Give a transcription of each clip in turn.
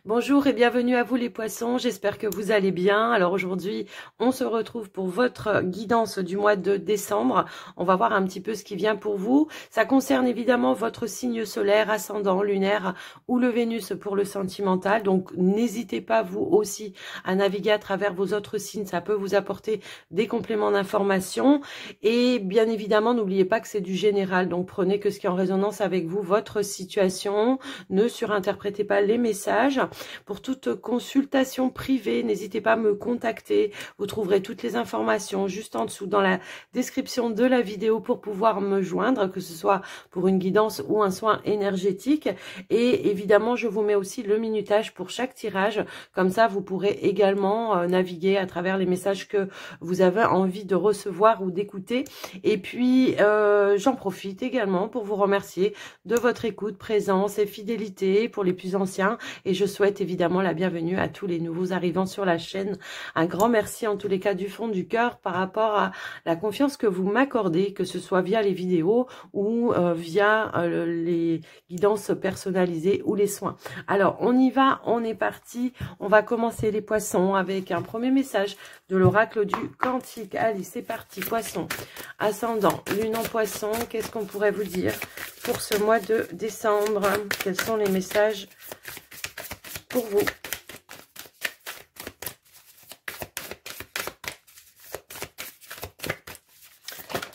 Bonjour et bienvenue à vous les poissons, j'espère que vous allez bien. Alors aujourd'hui, on se retrouve pour votre guidance du mois de décembre. On va voir un petit peu ce qui vient pour vous. Ça concerne évidemment votre signe solaire, ascendant, lunaire ou le Vénus pour le sentimental. Donc n'hésitez pas vous aussi à naviguer à travers vos autres signes, ça peut vous apporter des compléments d'information. Et bien évidemment, n'oubliez pas que c'est du général, donc prenez que ce qui est en résonance avec vous, votre situation. Ne surinterprétez pas les messages. Pour toute consultation privée, n'hésitez pas à me contacter. Vous trouverez toutes les informations juste en dessous dans la description de la vidéo pour pouvoir me joindre, que ce soit pour une guidance ou un soin énergétique. Et évidemment, je vous mets aussi le minutage pour chaque tirage. Comme ça, vous pourrez également naviguer à travers les messages que vous avez envie de recevoir ou d'écouter. Et puis, j'en profite également pour vous remercier de votre écoute, présence et fidélité pour les plus anciens. Et je souhaite évidemment la bienvenue à tous les nouveaux arrivants sur la chaîne. Un grand merci en tous les cas du fond du cœur par rapport à la confiance que vous m'accordez, que ce soit via les vidéos ou via les guidances personnalisées ou les soins. Alors on y va, on est parti. On va commencer les poissons avec un premier message de l'oracle du Cantique. Allez, c'est parti, poisson. Ascendant, lune en poisson, qu'est-ce qu'on pourrait vous dire pour ce mois de décembre? Quels sont les messages pour vous?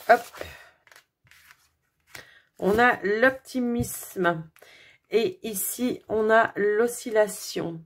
Hop. On a l'optimisme. Et ici, on a l'oscillation.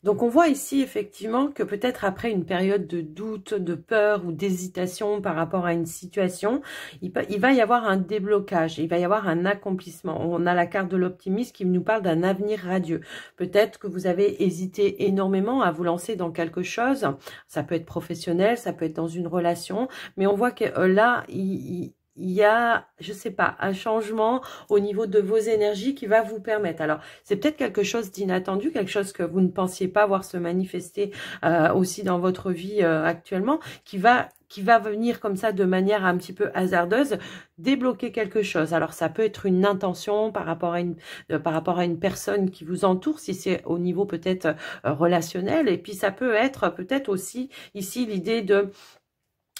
Donc, on voit ici effectivement que peut-être après une période de doute, de peur ou d'hésitation par rapport à une situation, il va y avoir un déblocage, il va y avoir un accomplissement. On a la carte de l'optimisme qui nous parle d'un avenir radieux. Peut-être que vous avez hésité énormément à vous lancer dans quelque chose. Ça peut être professionnel, ça peut être dans une relation, mais on voit que là, il y a, je sais pas, un changement au niveau de vos énergies qui va vous permettre. Alors, c'est peut-être quelque chose d'inattendu, quelque chose que vous ne pensiez pas voir se manifester aussi dans votre vie actuellement, qui va venir comme ça de manière un petit peu hasardeuse, débloquer quelque chose. Alors, ça peut être une intention par rapport à une personne qui vous entoure, si c'est au niveau peut-être relationnel. Et puis, ça peut être peut-être aussi ici l'idée de...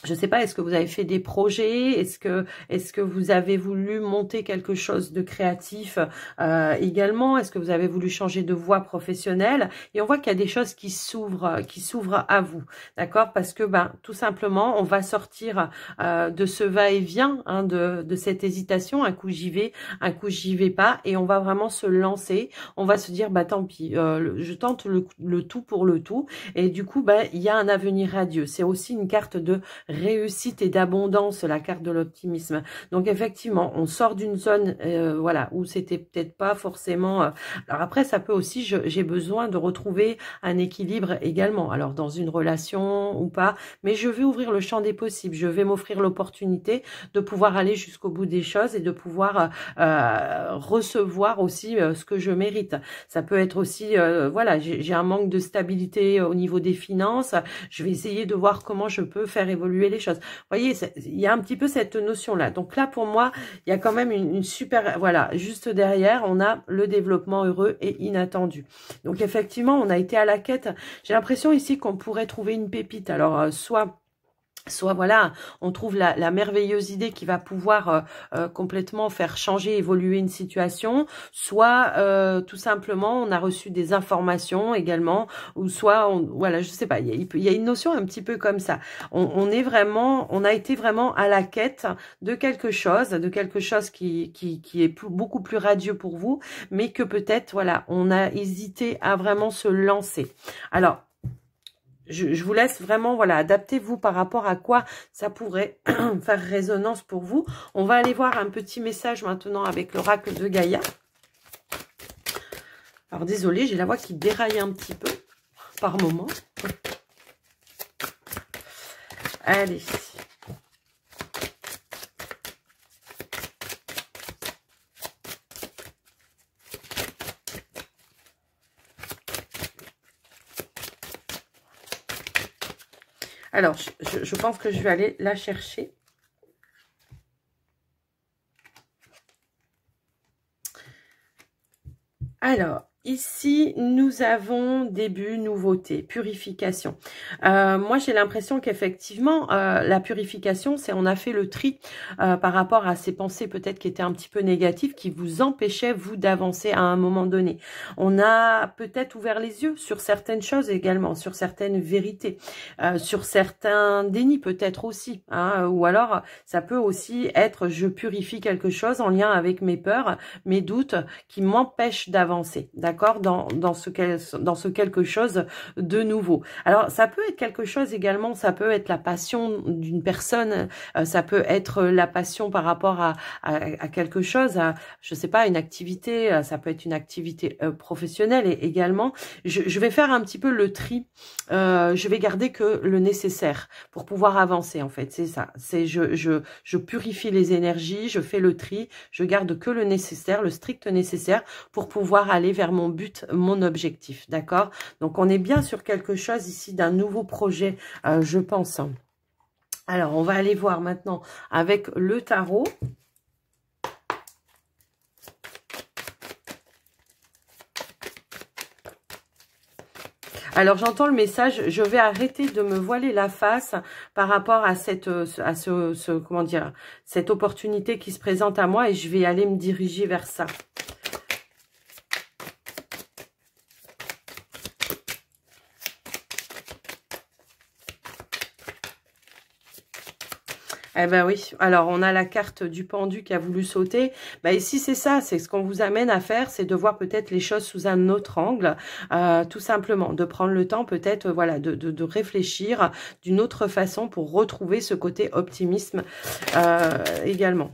Je ne sais pas, est-ce que vous avez fait des projets? Est-ce que vous avez voulu monter quelque chose de créatif également? Est-ce que vous avez voulu changer de voie professionnelle? Et on voit qu'il y a des choses qui s'ouvrent à vous, d'accord? Parce que tout simplement, on va sortir de ce va-et-vient, hein, de cette hésitation. Un coup j'y vais, un coup j'y vais pas, et on va vraiment se lancer. On va se dire tant pis, je tente le tout pour le tout, et du coup il y a un avenir radieux. C'est aussi une carte de réussite et d'abondance, la carte de l'optimisme. Donc effectivement, on sort d'une zone voilà, où c'était peut-être pas forcément... Alors après, ça peut aussi, j'ai besoin de retrouver un équilibre également. Alors dans une relation ou pas, mais je vais ouvrir le champ des possibles. Je vais m'offrir l'opportunité de pouvoir aller jusqu'au bout des choses et de pouvoir recevoir aussi ce que je mérite. Ça peut être aussi, voilà, j'ai un manque de stabilité au niveau des finances. Je vais essayer de voir comment je peux faire évoluer les choses. Vous voyez, il y a un petit peu cette notion-là. Donc là, pour moi, il y a quand même une super... Voilà, juste derrière, on a le développement heureux et inattendu. Donc effectivement, on a été à la quête. J'ai l'impression ici qu'on pourrait trouver une pépite. Alors, soit voilà, on trouve la merveilleuse idée qui va pouvoir complètement faire changer, évoluer une situation, soit tout simplement on a reçu des informations également, ou soit voilà, je sais pas, il y a une notion un petit peu comme ça. On a été vraiment à la quête de quelque chose qui est beaucoup plus radieux pour vous, mais que peut-être voilà, on a hésité à vraiment se lancer. Alors je vous laisse vraiment, voilà, adaptez-vous par rapport à quoi ça pourrait faire résonance pour vous. On va aller voir un petit message maintenant avec l'oracle de Gaïa. Alors, désolée, j'ai la voix qui déraille un petit peu par moment. Allez. Alors, je pense que je vais aller la chercher. Alors, Ici, nous avons début, nouveauté, purification. Moi, j'ai l'impression qu'effectivement, la purification, c'est on a fait le tri par rapport à ces pensées peut-être qui étaient un petit peu négatives, qui vous empêchaient, vous, d'avancer à un moment donné. On a peut-être ouvert les yeux sur certaines choses également, sur certaines vérités, sur certains dénis peut-être aussi. Hein, ou alors, ça peut aussi être, je purifie quelque chose en lien avec mes peurs, mes doutes, qui m'empêchent d'avancer. D'accord, dans ce quelque chose de nouveau. Alors, ça peut être quelque chose également, ça peut être la passion d'une personne, ça peut être la passion par rapport à quelque chose, je sais pas, une activité, ça peut être une activité professionnelle et également. Je vais faire un petit peu le tri, je vais garder que le nécessaire pour pouvoir avancer en fait, c'est ça. C'est je purifie les énergies, je fais le tri, je garde que le nécessaire, le strict nécessaire pour pouvoir aller vers mon but, mon objectif, d'accord? Donc, on est bien sur quelque chose ici d'un nouveau projet, je pense. Alors, on va aller voir maintenant avec le tarot. Alors, j'entends le message, je vais arrêter de me voiler la face par rapport à comment dire, cette opportunité qui se présente à moi et je vais aller me diriger vers ça. Eh ben oui, alors on a la carte du pendu qui a voulu sauter. Ben ici c'est ça, c'est ce qu'on vous amène à faire, c'est de voir peut-être les choses sous un autre angle, tout simplement, de prendre le temps peut-être, voilà, de réfléchir d'une autre façon pour retrouver ce côté optimisme également.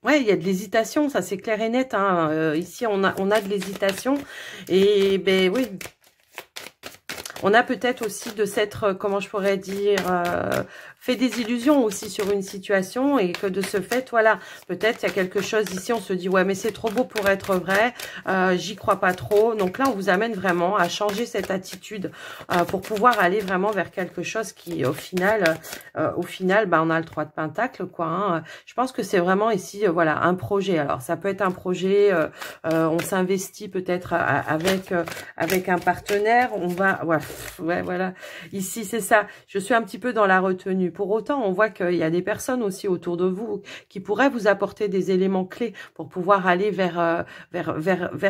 Ouais, il y a de l'hésitation, ça c'est clair et net. Hein. Ici on a de l'hésitation et ben oui. On a peut-être aussi de s'être, comment je pourrais dire, fait des illusions aussi sur une situation et que de ce fait, voilà, peut-être il y a quelque chose ici, on se dit, ouais, mais c'est trop beau pour être vrai, j'y crois pas trop. Donc là, on vous amène vraiment à changer cette attitude pour pouvoir aller vraiment vers quelque chose qui, au final, bah, on a le 3 de Pentacle, quoi. Hein. Je pense que c'est vraiment ici, voilà, un projet. Alors, ça peut être un projet, on s'investit peut-être avec un partenaire, on va, ouais, voilà. Ici, c'est ça. Je suis un petit peu dans la retenue. Pour autant, on voit qu'il y a des personnes aussi autour de vous qui pourraient vous apporter des éléments clés pour pouvoir aller vers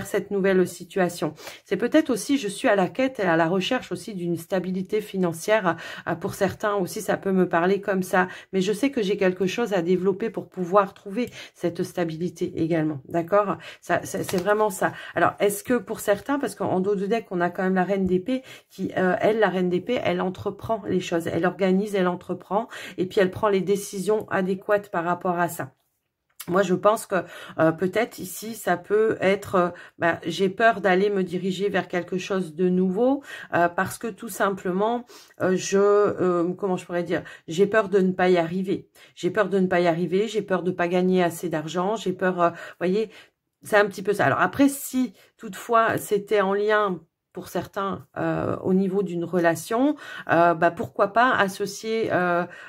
cette nouvelle situation. C'est peut-être aussi, je suis à la quête et à la recherche aussi d'une stabilité financière. Pour certains aussi, ça peut me parler comme ça. Mais je sais que j'ai quelque chose à développer pour pouvoir trouver cette stabilité également. D'accord? C'est vraiment ça. Alors, est-ce que pour certains, parce qu'en dos de deck, on a quand même la reine d'épée qui, elle, la reine d'épée, elle entreprend les choses. Elle organise, elle entreprend et puis elle prend les décisions adéquates par rapport à ça. Moi, je pense que peut-être ici, ça peut être, j'ai peur d'aller me diriger vers quelque chose de nouveau parce que tout simplement, comment je pourrais dire, j'ai peur de ne pas y arriver. J'ai peur de ne pas y arriver, j'ai peur de ne pas gagner assez d'argent, j'ai peur, voyez, c'est un petit peu ça. Alors après, si toutefois c'était en lien pour certains au niveau d'une relation, pourquoi pas associer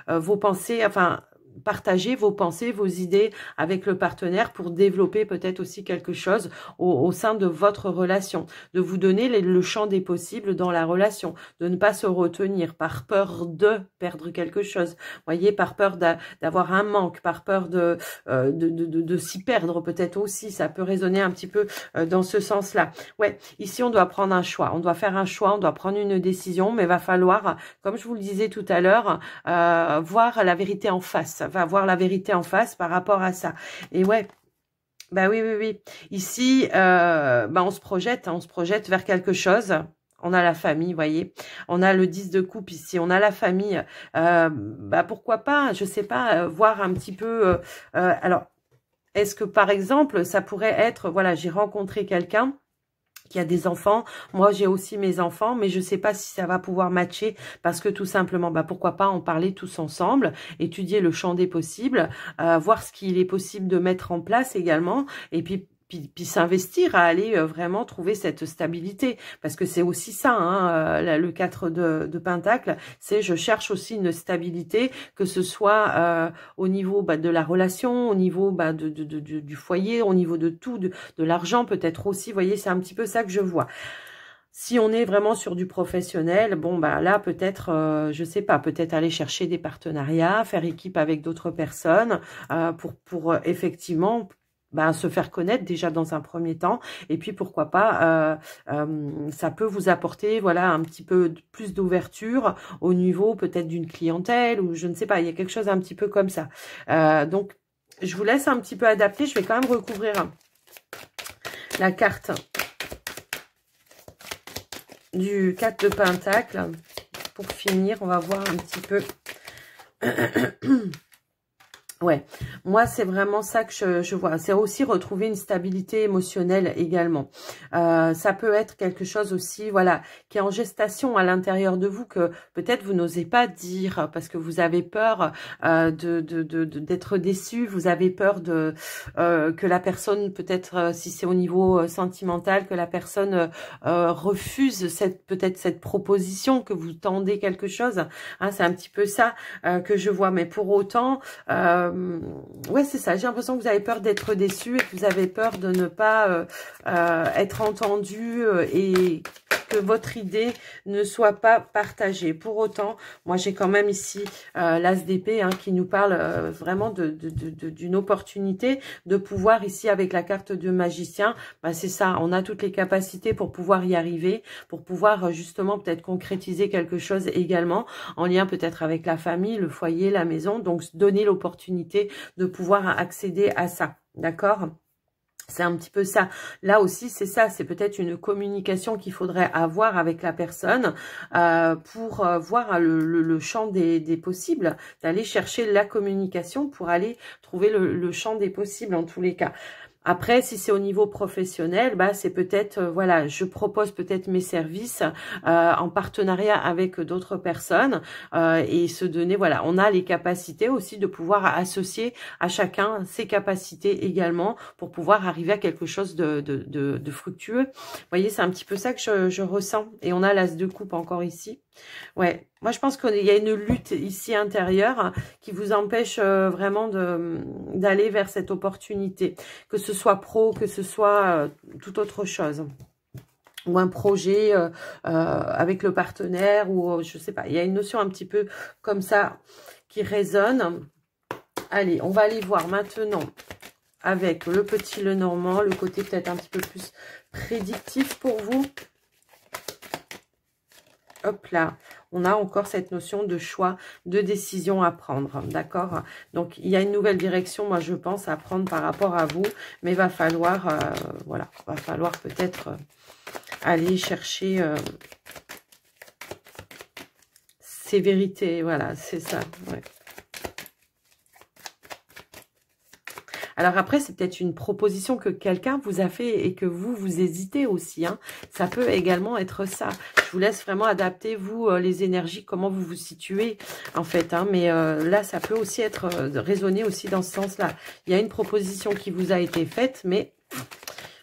vos pensées, enfin partager vos pensées, vos idées avec le partenaire pour développer peut-être aussi quelque chose au sein de votre relation, de vous donner le champ des possibles dans la relation, de ne pas se retenir par peur de perdre quelque chose, voyez, par peur d'avoir un manque, par peur de s'y perdre peut-être aussi, ça peut résonner un petit peu dans ce sens-là. Ouais, ici on doit prendre un choix, on doit faire un choix, on doit prendre une décision, mais va falloir, comme je vous le disais tout à l'heure, voir la vérité en face, va voir la vérité en face par rapport à ça. Et ouais, bah oui. Ici, on se projette vers quelque chose. On a la famille, voyez. On a le 10 de coupe ici. On a la famille. Pourquoi pas, je sais pas, voir un petit peu. Alors, est-ce que par exemple, ça pourrait être, voilà, j'ai rencontré quelqu'un qui a des enfants, moi j'ai aussi mes enfants, mais je sais pas si ça va pouvoir matcher parce que tout simplement, pourquoi pas en parler tous ensemble, étudier le champ des possibles, voir ce qu'il est possible de mettre en place également, et puis puis s'investir à aller vraiment trouver cette stabilité. Parce que c'est aussi ça, hein, le 4 de Pentacle, c'est je cherche aussi une stabilité, que ce soit au niveau de la relation, au niveau du foyer, au niveau de tout, de l'argent peut-être aussi. Vous voyez, c'est un petit peu ça que je vois. Si on est vraiment sur du professionnel, bon bah là peut-être, je sais pas, peut-être aller chercher des partenariats, faire équipe avec d'autres personnes pour effectivement se faire connaître déjà dans un premier temps. Et puis pourquoi pas, ça peut vous apporter voilà un petit peu plus d'ouverture au niveau peut-être d'une clientèle ou je ne sais pas, il y a quelque chose un petit peu comme ça. Donc je vous laisse un petit peu adapter. Je vais quand même recouvrir la carte du 4 de Pentacle. Pour finir, on va voir un petit peu. Ouais, moi c'est vraiment ça que je vois. C'est aussi retrouver une stabilité émotionnelle également. Ça peut être quelque chose aussi, voilà, qui est en gestation à l'intérieur de vous que peut-être vous n'osez pas dire parce que vous avez peur d'être déçu. Vous avez peur que la personne, peut-être si c'est au niveau sentimental, que la personne refuse peut-être cette proposition, que vous tendez quelque chose. Hein, c'est un petit peu ça que je vois. Mais pour autant, ouais, c'est ça. J'ai l'impression que vous avez peur d'être déçu et que vous avez peur de ne pas être entendu et que votre idée ne soit pas partagée. Pour autant, moi j'ai quand même ici l'As d'épée qui nous parle vraiment d'une opportunité de pouvoir ici avec la carte de magicien. C'est ça, on a toutes les capacités pour pouvoir y arriver, pour pouvoir justement peut-être concrétiser quelque chose également en lien peut-être avec la famille, le foyer, la maison. Donc donner l'opportunité de pouvoir accéder à ça. D'accord ? C'est un petit peu ça. Là aussi, c'est ça. C'est peut-être une communication qu'il faudrait avoir avec la personne pour voir le champ des possibles, d'aller chercher la communication pour aller trouver le champ des possibles en tous les cas. Après, si c'est au niveau professionnel, c'est peut-être, voilà, je propose peut-être mes services en partenariat avec d'autres personnes et se donner, voilà, on a les capacités aussi de pouvoir associer à chacun ses capacités également pour pouvoir arriver à quelque chose de fructueux. Vous voyez, c'est un petit peu ça que je ressens. Et on a l'As de coupe encore ici. Ouais, moi je pense qu'il y a une lutte ici intérieure qui vous empêche vraiment d'aller vers cette opportunité, que ce soit pro, que ce soit toute autre chose, ou un projet avec le partenaire, ou je sais pas, il y a une notion un petit peu comme ça qui résonne. Allez, on va aller voir maintenant avec le petit Lenormand, le côté peut-être un petit peu plus prédictif pour vous. Hop là, on a encore cette notion de choix, de décision à prendre, d'accord? Donc, il y a une nouvelle direction, moi, je pense, à prendre par rapport à vous, mais il va falloir, voilà, va falloir peut-être aller chercher ces vérités, voilà, c'est ça, ouais. Alors après, c'est peut-être une proposition que quelqu'un vous a fait et que vous hésitez aussi. Hein. Ça peut également être ça. Je vous laisse vraiment adapter, vous, les énergies, comment vous vous situez, en fait. Hein. Mais là, ça peut aussi être raisonné aussi dans ce sens-là. Il y a une proposition qui vous a été faite, mais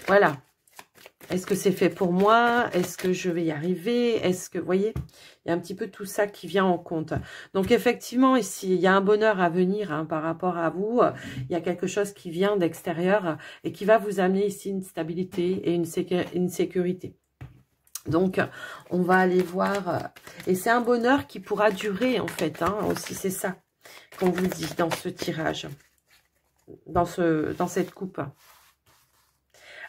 voilà. Est-ce que c'est fait pour moi? Est-ce que je vais y arriver? Est-ce que, vous voyez, il y a un petit peu tout ça qui vient en compte. Donc, effectivement, ici, il y a un bonheur à venir par rapport à vous. Il y a quelque chose qui vient d'extérieur et qui va vous amener ici une stabilité et une sécurité. Donc, on va aller voir. Et c'est un bonheur qui pourra durer, en fait, aussi. C'est ça qu'on vous dit dans ce tirage, dans cette coupe.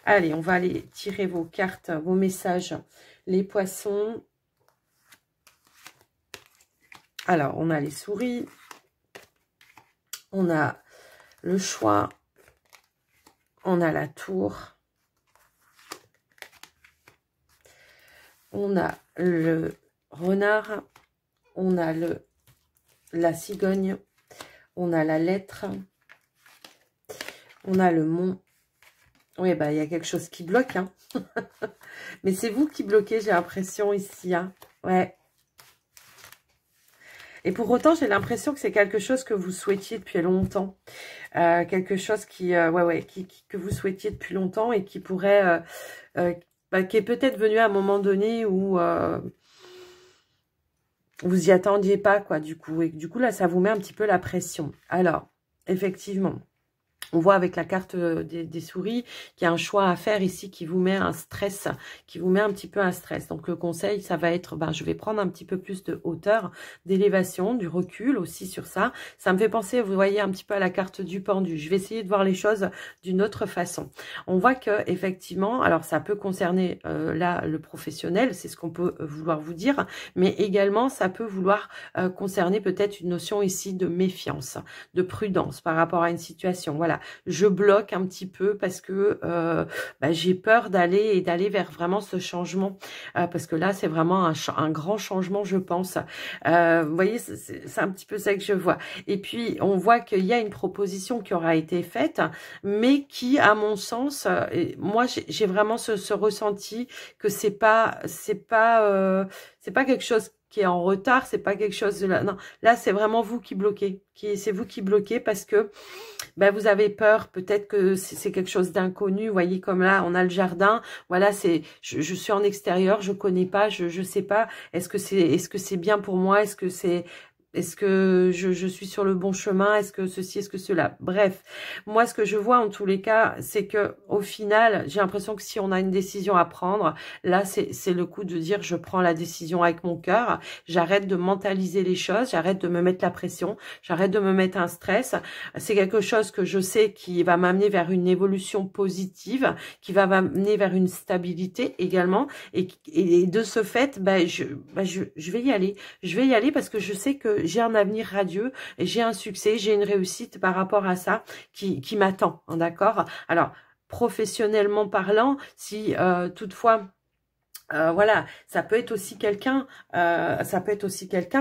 Allez, on va aller tirer vos cartes, vos messages, les poissons. Alors, on a les souris. On a le choix. On a la tour. On a le renard. On a la cigogne. On a la lettre. On a le mont. Oui, il y a quelque chose qui bloque. Hein. Mais c'est vous qui bloquez, j'ai l'impression, ici. Hein. Ouais. Et pour autant, j'ai l'impression que c'est quelque chose que vous souhaitiez depuis longtemps. Quelque chose que vous souhaitiez depuis longtemps et qui pourrait, qui est peut-être venu à un moment donné où vous y attendiez pas, quoi, du coup. Et du coup, là, ça vous met un petit peu la pression. Alors, effectivement, on voit avec la carte des souris qu'il y a un choix à faire ici qui vous met un stress, qui vous met un petit peu un stress. Donc, le conseil, ça va être, je vais prendre un petit peu plus de hauteur, d'élévation, du recul aussi sur ça. Ça me fait penser, vous voyez, un petit peu à la carte du pendu. Je vais essayer de voir les choses d'une autre façon. On voit que effectivement, alors ça peut concerner là le professionnel, c'est ce qu'on peut vouloir vous dire, mais également ça peut vouloir concerner peut-être une notion ici de méfiance, de prudence par rapport à une situation. Voilà. Je bloque un petit peu parce que j'ai peur d'aller vers vraiment ce changement parce que là c'est vraiment un grand changement, je pense. Vous voyez, c'est un petit peu ça que je vois. Et puis on voit qu'il y a une proposition qui aura été faite, mais qui, à mon sens, moi j'ai vraiment ce ressenti que c'est pas quelque chose qui est en retard, c'est pas quelque chose de là. Non, là c'est vraiment vous qui bloquez, c'est vous qui bloquez parce que vous avez peur, peut-être que c'est quelque chose d'inconnu. Vous voyez, comme là, on a le jardin. Voilà, je suis en extérieur, je connais pas, je sais pas. Est-ce que c'est bien pour moi? Est-ce que je suis sur le bon chemin? Est-ce que ceci, est-ce que cela? Bref, moi, ce que je vois en tous les cas, c'est que au final, j'ai l'impression que si on a une décision à prendre, là, c'est le coup de dire je prends la décision avec mon cœur. J'arrête de mentaliser les choses, j'arrête de me mettre la pression, j'arrête de me mettre un stress. C'est quelque chose que je sais qui va m'amener vers une évolution positive, qui va m'amener vers une stabilité également. Et de ce fait, je vais y aller. Je vais y aller parce que je sais que j'ai un avenir radieux, et j'ai un succès, j'ai une réussite par rapport à ça qui m'attend, hein, d'accord? Alors, professionnellement parlant, si toutefois... voilà, ça peut être aussi quelqu'un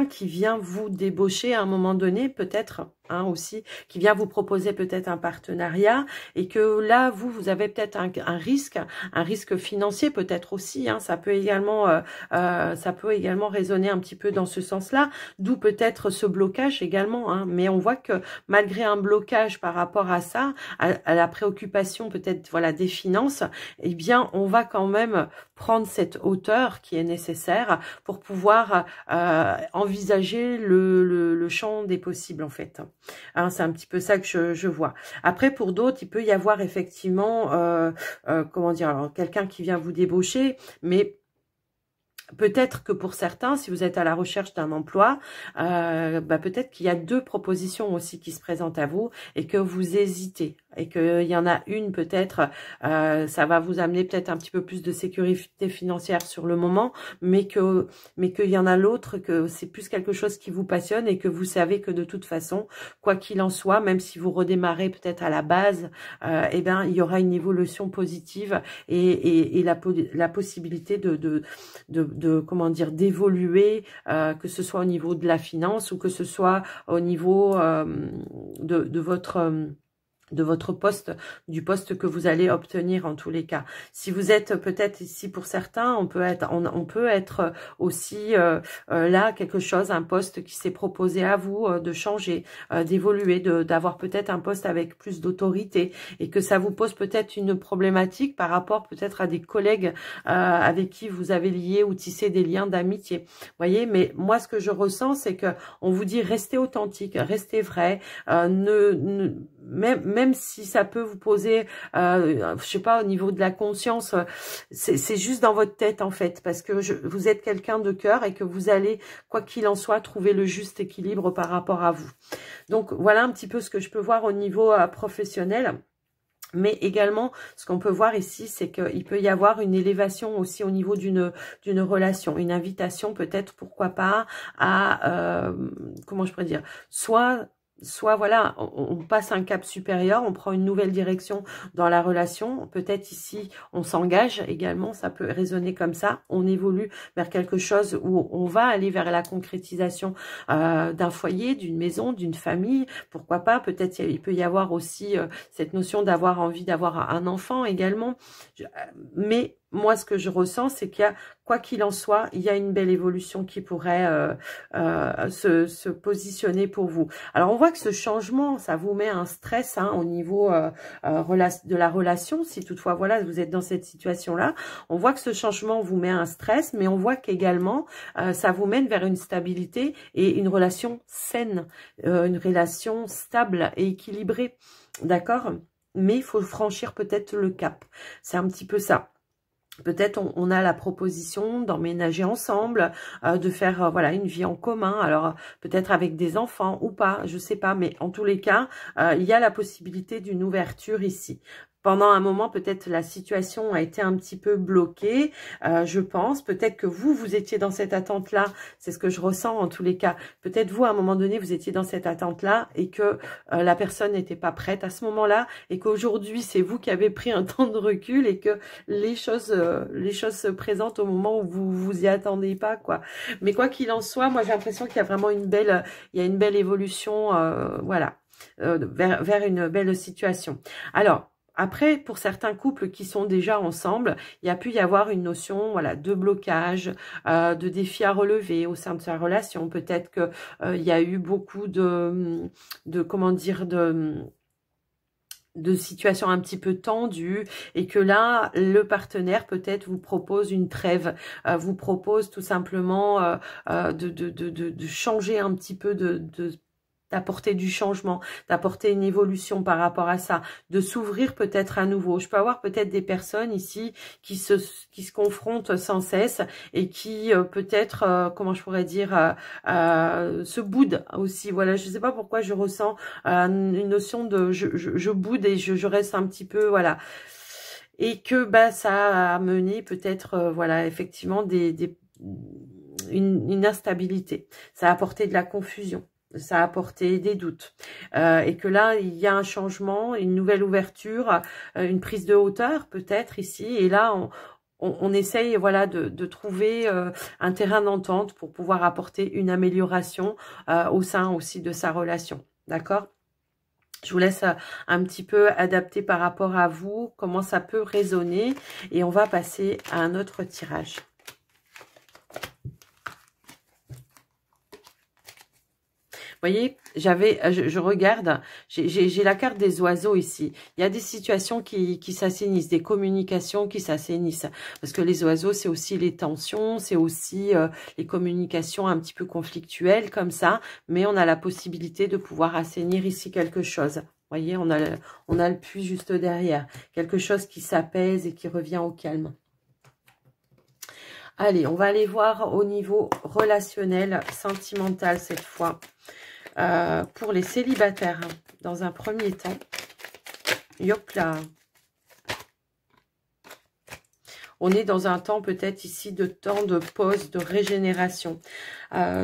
qui vient vous débaucher à un moment donné, peut-être, hein, aussi, qui vient vous proposer peut-être un partenariat, et que là, vous avez peut-être un risque financier peut-être aussi, hein, ça peut également résonner un petit peu dans ce sens-là, d'où peut-être ce blocage également, hein, mais on voit que malgré un blocage par rapport à ça, à la préoccupation peut-être, voilà, des finances, eh bien, on va quand même prendre cette hauteur qui est nécessaire pour pouvoir envisager le champ des possibles, en fait. Hein, c'est un petit peu ça que je vois. Après, pour d'autres, il peut y avoir effectivement, comment dire, alors quelqu'un qui vient vous débaucher, mais peut-être que pour certains, si vous êtes à la recherche d'un emploi, peut-être qu'il y a deux propositions aussi qui se présentent à vous et que vous hésitez. Et qu'il y en a une peut-être, ça va vous amener peut-être un petit peu plus de sécurité financière sur le moment, mais qu'il y en a l'autre, que c'est plus quelque chose qui vous passionne et que vous savez que de toute façon, quoi qu'il en soit, même si vous redémarrez peut-être à la base, il y aura une évolution positive et la possibilité de comment dire, d'évoluer, que ce soit au niveau de la finance ou que ce soit au niveau de votre poste, du poste que vous allez obtenir en tous les cas. Si vous êtes peut-être ici pour certains, on peut être aussi là quelque chose, un poste qui s'est proposé à vous de changer, d'évoluer, d'avoir peut-être un poste avec plus d'autorité et que ça vous pose peut-être une problématique par rapport peut-être à des collègues avec qui vous avez lié ou tissé des liens d'amitié. Voyez, mais moi ce que je ressens, c'est que on vous dit restez authentique, restez vrai, même si ça peut vous poser, je sais pas, au niveau de la conscience, c'est juste dans votre tête en fait, parce que vous êtes quelqu'un de cœur et que vous allez, quoi qu'il en soit, trouver le juste équilibre par rapport à vous. Donc voilà un petit peu ce que je peux voir au niveau professionnel. Mais également, ce qu'on peut voir ici, c'est qu'il peut y avoir une élévation aussi au niveau d'une relation, une invitation peut-être, pourquoi pas, à, comment je pourrais dire, soit voilà, on passe un cap supérieur, on prend une nouvelle direction dans la relation. Peut-être ici, on s'engage également, ça peut résonner comme ça. On évolue vers quelque chose où on va aller vers la concrétisation d'un foyer, d'une maison, d'une famille. Pourquoi pas, peut-être il peut y avoir aussi cette notion d'avoir envie d'avoir un enfant également. Mais moi, ce que je ressens, c'est qu'il y a, quoi qu'il en soit, il y a une belle évolution qui pourrait se positionner pour vous. Alors, on voit que ce changement, ça vous met un stress hein, au niveau de la relation. Si toutefois, voilà, vous êtes dans cette situation-là, on voit que ce changement vous met un stress, mais on voit qu'également, ça vous mène vers une stabilité et une relation saine, une relation stable et équilibrée. D'accord ? Mais il faut franchir peut-être le cap. C'est un petit peu ça. Peut-être on a la proposition d'emménager ensemble, de faire voilà une vie en commun. Alors peut-être avec des enfants ou pas, je sais pas. Mais en tous les cas, il y a la possibilité d'une ouverture ici. Pendant un moment, peut-être la situation a été un petit peu bloquée, je pense. Peut-être que vous étiez dans cette attente-là. C'est ce que je ressens en tous les cas. Peut-être vous, à un moment donné, vous étiez dans cette attente-là et que la personne n'était pas prête à ce moment-là et qu'aujourd'hui, c'est vous qui avez pris un temps de recul et que les choses se présentent au moment où vous y attendez pas, quoi. Mais quoi qu'il en soit, moi, j'ai l'impression qu'il y a vraiment une belle évolution, voilà, vers une belle situation. Alors, après, pour certains couples qui sont déjà ensemble, il y a pu y avoir une notion voilà, de blocage, de défis à relever au sein de sa relation. Peut-être que il y a eu beaucoup de comment dire, de situations un petit peu tendues et que là, le partenaire peut-être vous propose une trêve, vous propose tout simplement de changer un petit peu d'apporter du changement, d'apporter une évolution par rapport à ça, de s'ouvrir peut-être à nouveau. Je peux avoir peut-être des personnes ici qui se confrontent sans cesse et qui peut-être, comment je pourrais dire, se boudent aussi. Voilà, je ne sais pas pourquoi je ressens une notion de je boude et je reste un petit peu, voilà. Et que bah ça a mené peut-être, voilà, effectivement une instabilité. Ça a apporté de la confusion. Ça a apporté des doutes. Et que là, il y a un changement, une nouvelle ouverture, une prise de hauteur peut-être ici. Et là, on essaye voilà, de trouver un terrain d'entente pour pouvoir apporter une amélioration au sein aussi de sa relation. D'accord ? Je vous laisse un petit peu adapter par rapport à vous, comment ça peut résonner. Et on va passer à un autre tirage. Vous voyez, je regarde, j'ai la carte des oiseaux ici. Il y a des situations qui s'assainissent, des communications qui s'assainissent. Parce que les oiseaux, c'est aussi les tensions, c'est aussi les communications un petit peu conflictuelles comme ça. Mais on a la possibilité de pouvoir assainir ici quelque chose. Vous voyez, on a le puits juste derrière. Quelque chose qui s'apaise et qui revient au calme. Allez, on va aller voir au niveau relationnel, sentimental cette fois. Pour les célibataires, dans un premier temps. Hop là. On est dans un temps peut-être ici de temps de pause, de régénération,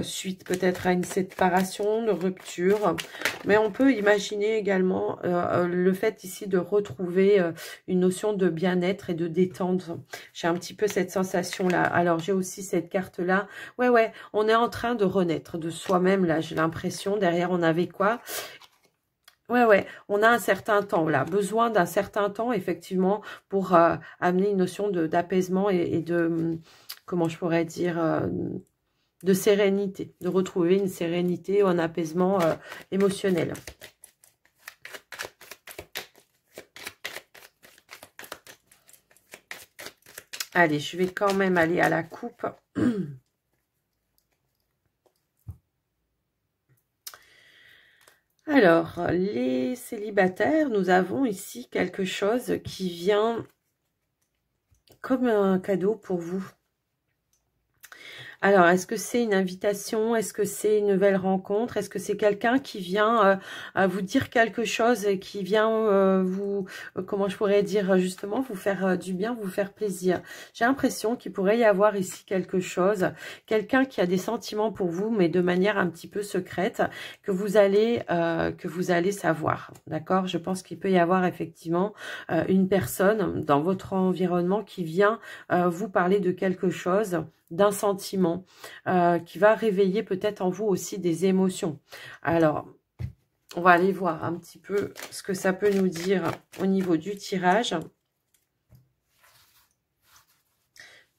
suite peut-être à une séparation, de rupture. Mais on peut imaginer également le fait ici de retrouver une notion de bien-être et de détente. J'ai un petit peu cette sensation-là. Alors, j'ai aussi cette carte-là. Ouais, on est en train de renaître de soi-même, là, j'ai l'impression. Derrière, on avait quoi ? Ouais, on a un certain temps, là, besoin d'un certain temps, effectivement, pour amener une notion d'apaisement et de, comment je pourrais dire, de sérénité, de retrouver une sérénité ou un apaisement émotionnel. Allez, je vais quand même aller à la coupe. Alors, les célibataires, nous avons ici quelque chose qui vient comme un cadeau pour vous. Alors, est-ce que c'est une invitation? Est-ce que c'est une nouvelle rencontre? Est-ce que c'est quelqu'un qui vient vous dire quelque chose et qui vient comment je pourrais dire, justement, vous faire du bien, vous faire plaisir? J'ai l'impression qu'il pourrait y avoir ici quelque chose, quelqu'un qui a des sentiments pour vous, mais de manière un petit peu secrète, que vous allez savoir, d'accord? Je pense qu'il peut y avoir effectivement une personne dans votre environnement qui vient vous parler de quelque chose, d'un sentiment qui va réveiller peut-être en vous aussi des émotions. Alors, on va aller voir un petit peu ce que ça peut nous dire au niveau du tirage.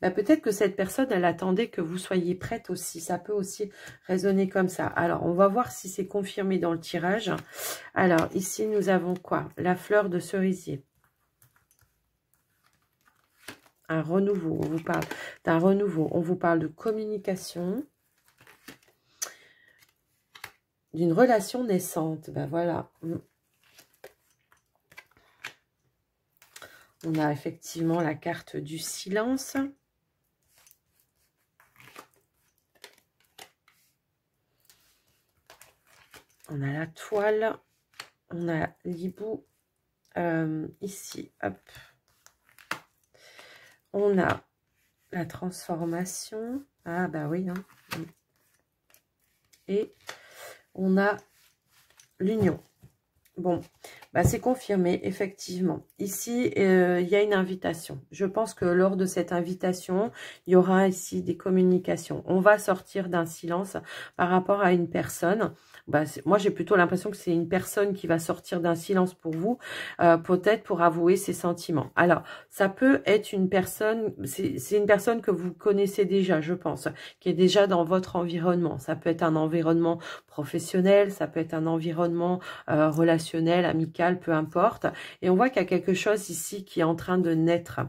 bah, peut-être que cette personne, elle attendait que vous soyez prête aussi. Ça peut aussi résonner comme ça. Alors, on va voir si c'est confirmé dans le tirage. Alors, ici, nous avons quoi? La fleur de cerisier. Un renouveau. On vous parle d'un renouveau. On vous parle de communication. D'une relation naissante. Ben voilà. On a effectivement la carte du silence. On a la toile. On a l'hibou. Ici, hop. On a la transformation. Ah bah oui. Hein. Et on a l'union. Bon, bah c'est confirmé, effectivement. Ici, il y a une invitation. Je pense que lors de cette invitation, il y aura ici des communications. On va sortir d'un silence par rapport à une personne. Bah, moi, j'ai plutôt l'impression que c'est une personne qui va sortir d'un silence pour vous, peut-être pour avouer ses sentiments. Alors, ça peut être une personne, c'est une personne que vous connaissez déjà, je pense, qui est déjà dans votre environnement. Ça peut être un environnement professionnel, ça peut être un environnement relationnel, amical, peu importe. Et on voit qu'il y a quelque chose ici qui est en train de naître.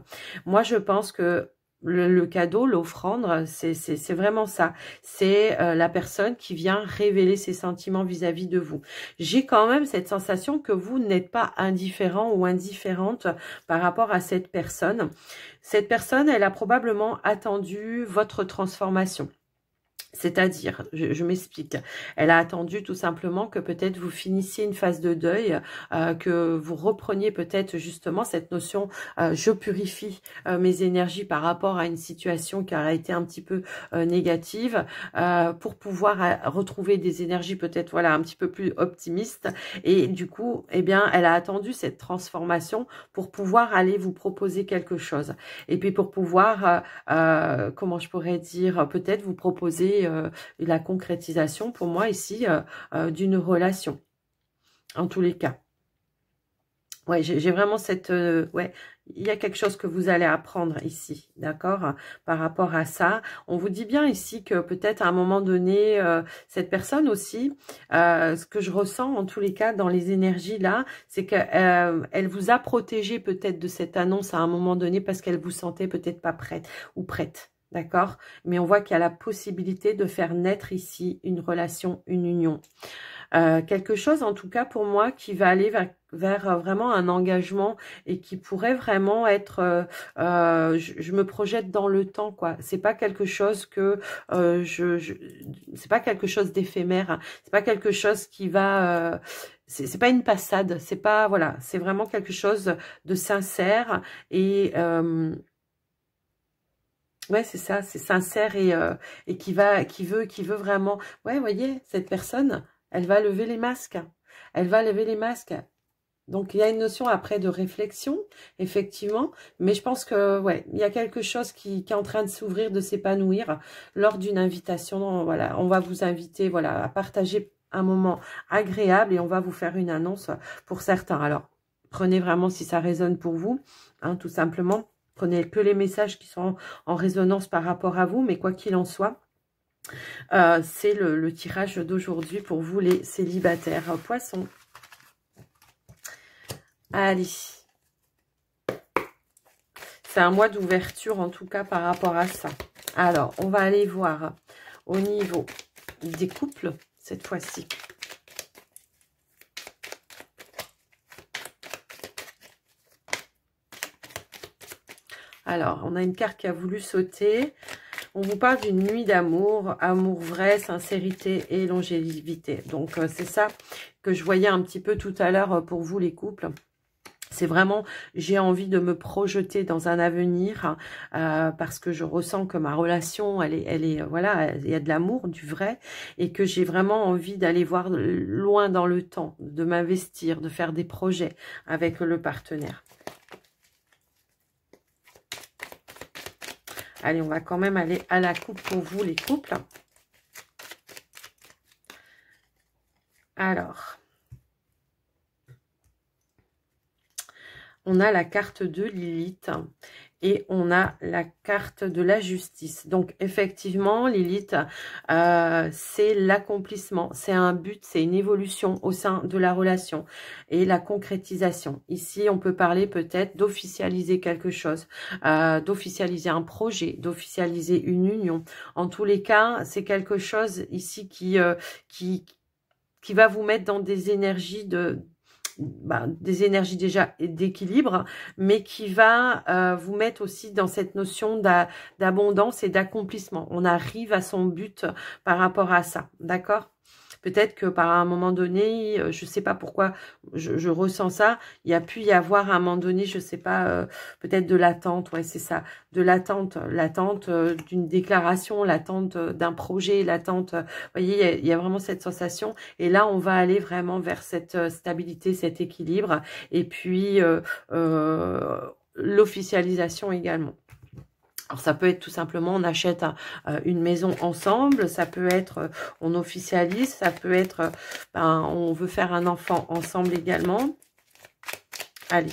Moi, je pense que le cadeau, l'offrande, c'est vraiment ça. C'est la personne qui vient révéler ses sentiments vis-à-vis de vous. J'ai quand même cette sensation que vous n'êtes pas indifférent ou indifférente par rapport à cette personne. Cette personne, elle a probablement attendu votre transformation. C'est-à-dire, je m'explique, elle a attendu tout simplement que peut-être vous finissiez une phase de deuil, que vous repreniez peut-être justement cette notion je purifie mes énergies par rapport à une situation qui a été un petit peu négative, pour pouvoir retrouver des énergies peut-être voilà un petit peu plus optimistes. Et du coup, eh bien, elle a attendu cette transformation pour pouvoir aller vous proposer quelque chose. Et puis pour pouvoir, comment je pourrais dire, peut-être vous proposer la concrétisation pour moi ici d'une relation, en tous les cas. Ouais, j'ai vraiment cette... ouais, il y a quelque chose que vous allez apprendre ici, d'accord, par rapport à ça. On vous dit bien ici que peut-être à un moment donné, cette personne aussi, ce que je ressens en tous les cas dans les énergies là, c'est qu'elle elle vous a protégé peut-être de cette annonce à un moment donné parce qu'elle vous sentait peut-être pas prête ou prête. D'accord? Mais on voit qu'il y a la possibilité de faire naître ici une relation, une union. Quelque chose en tout cas pour moi qui va aller vers vraiment un engagement et qui pourrait vraiment être, je me projette dans le temps quoi. C'est pas quelque chose que c'est pas quelque chose d'éphémère. Hein. C'est pas quelque chose qui va c'est pas une passade. C'est pas voilà. C'est vraiment quelque chose de sincère et ouais, c'est ça, c'est sincère et qui veut vraiment. Ouais, vous voyez, cette personne, elle va lever les masques. Elle va lever les masques. Donc, il y a une notion après de réflexion, effectivement. Mais je pense que, ouais, il y a quelque chose qui est en train de s'ouvrir, de s'épanouir lors d'une invitation. Voilà, on va vous inviter, voilà, à partager un moment agréable et on va vous faire une annonce pour certains. Alors, prenez vraiment si ça résonne pour vous, hein, tout simplement. Prenez que les messages qui sont en résonance par rapport à vous, mais quoi qu'il en soit, c'est le tirage d'aujourd'hui pour vous les célibataires. Poissons. Allez. C'est un mois d'ouverture en tout cas par rapport à ça. Alors, on va aller voir au niveau des couples cette fois-ci. Alors, on a une carte qui a voulu sauter. On vous parle d'une nuit d'amour, amour vrai, sincérité et longévité. Donc, c'est ça que je voyais un petit peu tout à l'heure pour vous les couples. C'est vraiment, j'ai envie de me projeter dans un avenir parce que je ressens que ma relation, elle est voilà, il y a de l'amour, du vrai et que j'ai vraiment envie d'aller voir loin dans le temps, de m'investir, de faire des projets avec le partenaire. Allez, on va quand même aller à la coupe pour vous, les couples. Alors, on a la carte de Lilith et on a la carte de la justice. Donc, effectivement, Lilith, c'est l'accomplissement, c'est un but, c'est une évolution au sein de la relation et la concrétisation. Ici, on peut parler peut-être d'officialiser quelque chose, d'officialiser un projet, d'officialiser une union. En tous les cas, c'est quelque chose ici qui va vous mettre dans des énergies des énergies déjà d'équilibre, mais qui va vous mettre aussi dans cette notion d'abondance et d'accomplissement. On arrive à son but par rapport à ça, d'accord? Peut-être que par un moment donné, je sais pas pourquoi je ressens ça, il y a pu y avoir à un moment donné, je sais pas, peut-être de l'attente, ouais c'est ça, de l'attente d'une déclaration, l'attente d'un projet, l'attente, vous voyez, il y a vraiment cette sensation. Et là, on va aller vraiment vers cette stabilité, cet équilibre, et puis l'officialisation également. Alors, ça peut être tout simplement, on achète une maison ensemble, ça peut être, on officialise, ça peut être, on veut faire un enfant ensemble également. Allez.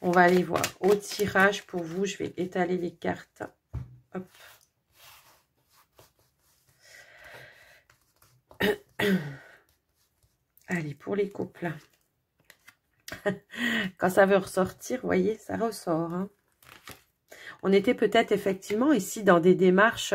On va aller voir au tirage pour vous, je vais étaler les cartes. Hop. Allez, pour les couples. Quand ça veut ressortir, vous voyez, ça ressort. Hein. On était peut-être effectivement ici dans des démarches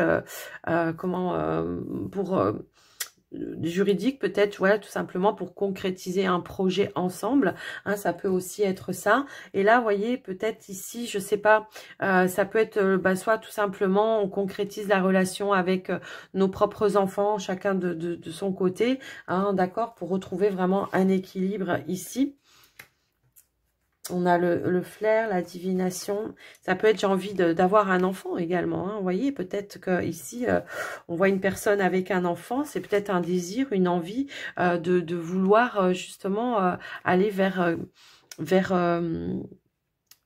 juridiques, peut-être, voilà, tout simplement pour concrétiser un projet ensemble. Hein, ça peut aussi être ça. Et là, vous voyez, peut-être ici, je sais pas, ça peut être soit tout simplement on concrétise la relation avec nos propres enfants, chacun de son côté, hein, d'accord, pour retrouver vraiment un équilibre ici. On a le flair, la divination. Ça peut être, j'ai envie d'avoir un enfant également. Hein. Vous voyez, peut-être qu'ici, on voit une personne avec un enfant. C'est peut-être un désir, une envie de vouloir justement aller vers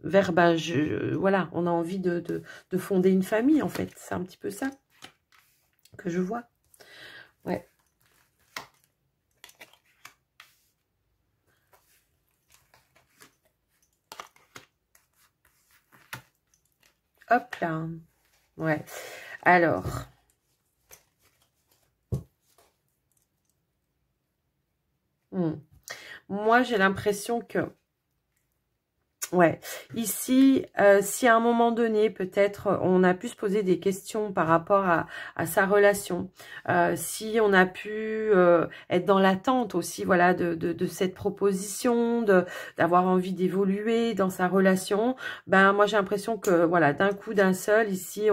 voilà, on a envie de fonder une famille, en fait. C'est un petit peu ça que je vois. Ouais. Hop là. Ouais. Alors. Moi, j'ai l'impression que... Ouais, ici, si à un moment donné, peut-être, on a pu se poser des questions par rapport à sa relation, si on a pu être dans l'attente aussi, voilà, de cette proposition, d'avoir envie d'évoluer dans sa relation, ben moi j'ai l'impression que, voilà, d'un coup, d'un seul, ici,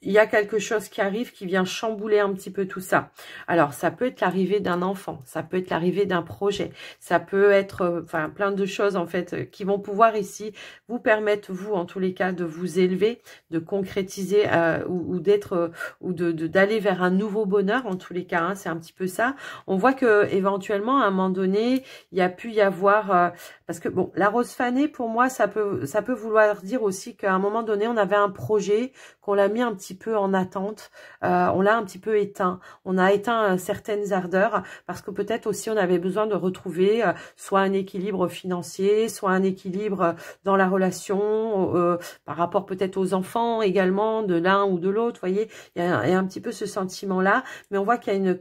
il y a quelque chose qui arrive qui vient chambouler un petit peu tout ça. Alors, ça peut être l'arrivée d'un enfant, ça peut être l'arrivée d'un projet, ça peut être enfin plein de choses en fait qui vont pouvoir ici vous permettre, vous en tous les cas, de vous élever, de concrétiser ou d'être ou d'aller vers un nouveau bonheur en tous les cas. Hein, c'est un petit peu ça. On voit que éventuellement à un moment donné, il y a pu y avoir parce que bon, la rose fanée pour moi ça peut vouloir dire aussi qu'à un moment donné on avait un projet qu'on l'a mis un petit peu en attente, on l'a un petit peu éteint, on a éteint certaines ardeurs parce que peut-être aussi on avait besoin de retrouver soit un équilibre financier, soit un équilibre dans la relation, par rapport peut-être aux enfants également, de l'un ou de l'autre, vous voyez, il y a un petit peu ce sentiment-là, mais on voit qu'il y a une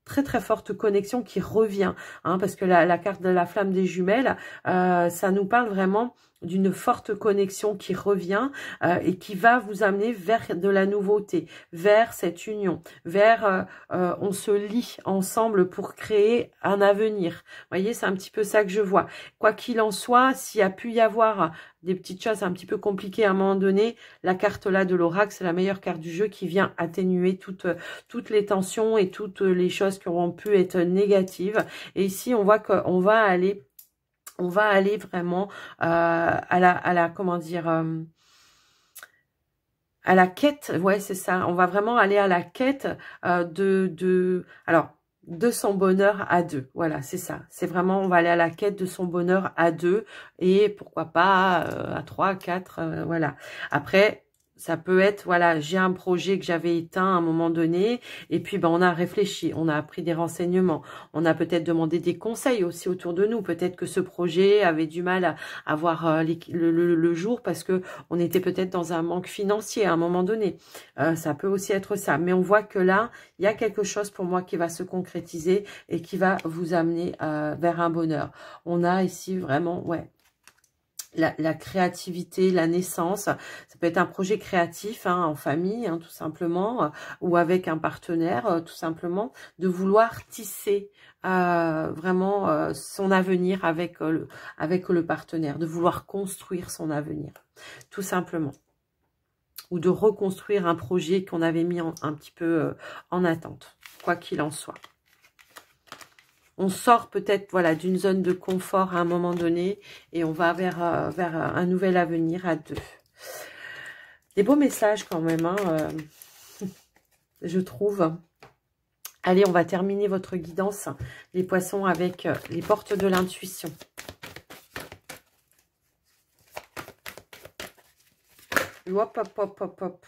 très très forte connexion qui revient, hein, parce que la carte de la flamme des jumelles, ça nous parle vraiment d'une forte connexion qui revient et qui va vous amener vers de la nouveauté, vers cette union, vers on se lie ensemble pour créer un avenir. Vous voyez, c'est un petit peu ça que je vois. Quoi qu'il en soit, s'il y a pu y avoir des petites choses un petit peu compliquées à un moment donné, la carte là de l'oracle, c'est la meilleure carte du jeu qui vient atténuer toutes les tensions et toutes les choses qui auront pu être négatives. Et ici, on voit qu'on va aller vraiment à la comment dire à la quête, ouais c'est ça, on va vraiment aller à la quête de son bonheur à deux, voilà c'est ça, c'est vraiment on va aller à la quête de son bonheur à deux et pourquoi pas à 3, 4, voilà. Après Ça peut être, voilà, j'ai un projet que j'avais éteint à un moment donné, et puis ben, on a réfléchi, on a appris des renseignements, on a peut-être demandé des conseils aussi autour de nous. Peut-être que ce projet avait du mal à voir le jour parce que on était peut-être dans un manque financier à un moment donné. Ça peut aussi être ça. Mais on voit que là, il y a quelque chose pour moi qui va se concrétiser et qui va vous amener vers un bonheur. On a ici vraiment, ouais, la créativité, la naissance. Ça peut être un projet créatif en famille, tout simplement, ou avec un partenaire, tout simplement, de vouloir tisser vraiment son avenir avec le partenaire, de vouloir construire son avenir, tout simplement. Ou de reconstruire un projet qu'on avait mis un petit peu en attente, quoi qu'il en soit. On sort peut-être voilà, d'une zone de confort à un moment donné et on va vers un nouvel avenir à deux. Des beaux messages quand même, je trouve. Allez, on va terminer votre guidance, les poissons, avec les portes de l'intuition. Hop, hop, hop, hop, hop.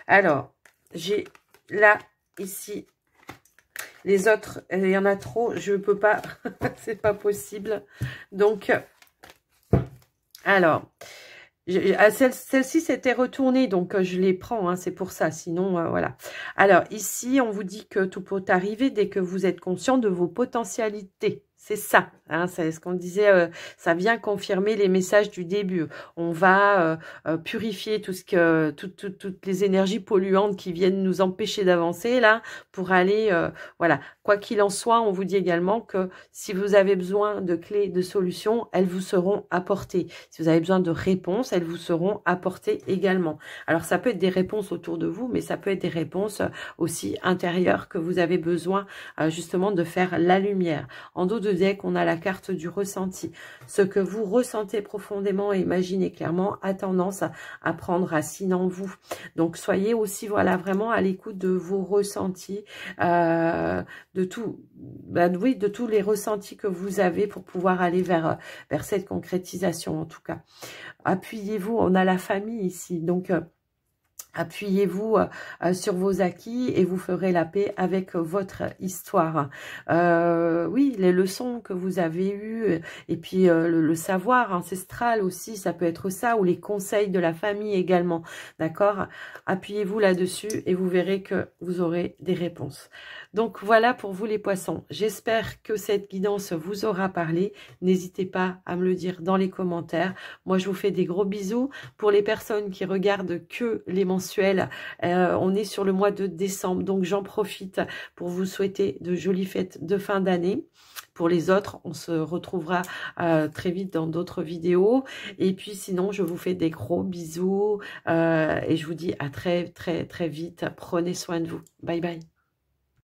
Alors, j'ai là, ici, les autres, il y en a trop, je ne peux pas, c'est pas possible. Donc, alors, celle-ci s'était retournée, donc je les prends, c'est pour ça, sinon, voilà. Alors, ici, on vous dit que tout peut arriver dès que vous êtes conscient de vos potentialités. C'est ça, c'est ce qu'on disait, ça vient confirmer les messages du début. On va purifier toutes les énergies polluantes qui viennent nous empêcher d'avancer là, pour aller, voilà. Quoi qu'il en soit, on vous dit également que si vous avez besoin de clés, de solutions, elles vous seront apportées. Si vous avez besoin de réponses, elles vous seront apportées également. Alors ça peut être des réponses autour de vous, mais ça peut être des réponses aussi intérieures que vous avez besoin justement de faire la lumière. En dos de deck, on a la carte du ressenti. Ce que vous ressentez profondément et imaginez clairement a tendance à prendre racine en vous. Donc, soyez aussi, voilà, vraiment à l'écoute de vos ressentis, de tous les ressentis que vous avez pour pouvoir aller vers cette concrétisation, en tout cas. Appuyez-vous, on a la famille ici, donc... appuyez-vous sur vos acquis et vous ferez la paix avec votre histoire. Oui, les leçons que vous avez eues et puis le savoir ancestral aussi, ça peut être ça, ou les conseils de la famille également, d'accord? Appuyez-vous là-dessus et vous verrez que vous aurez des réponses. Donc voilà pour vous les poissons. J'espère que cette guidance vous aura parlé. N'hésitez pas à me le dire dans les commentaires. Moi, je vous fais des gros bisous. Pour les personnes qui regardent que les mensuels, on est sur le mois de décembre. Donc, j'en profite pour vous souhaiter de jolies fêtes de fin d'année. Pour les autres, on se retrouvera très vite dans d'autres vidéos. Et puis, sinon, je vous fais des gros bisous. Et je vous dis à très, très, très vite. Prenez soin de vous. Bye, bye.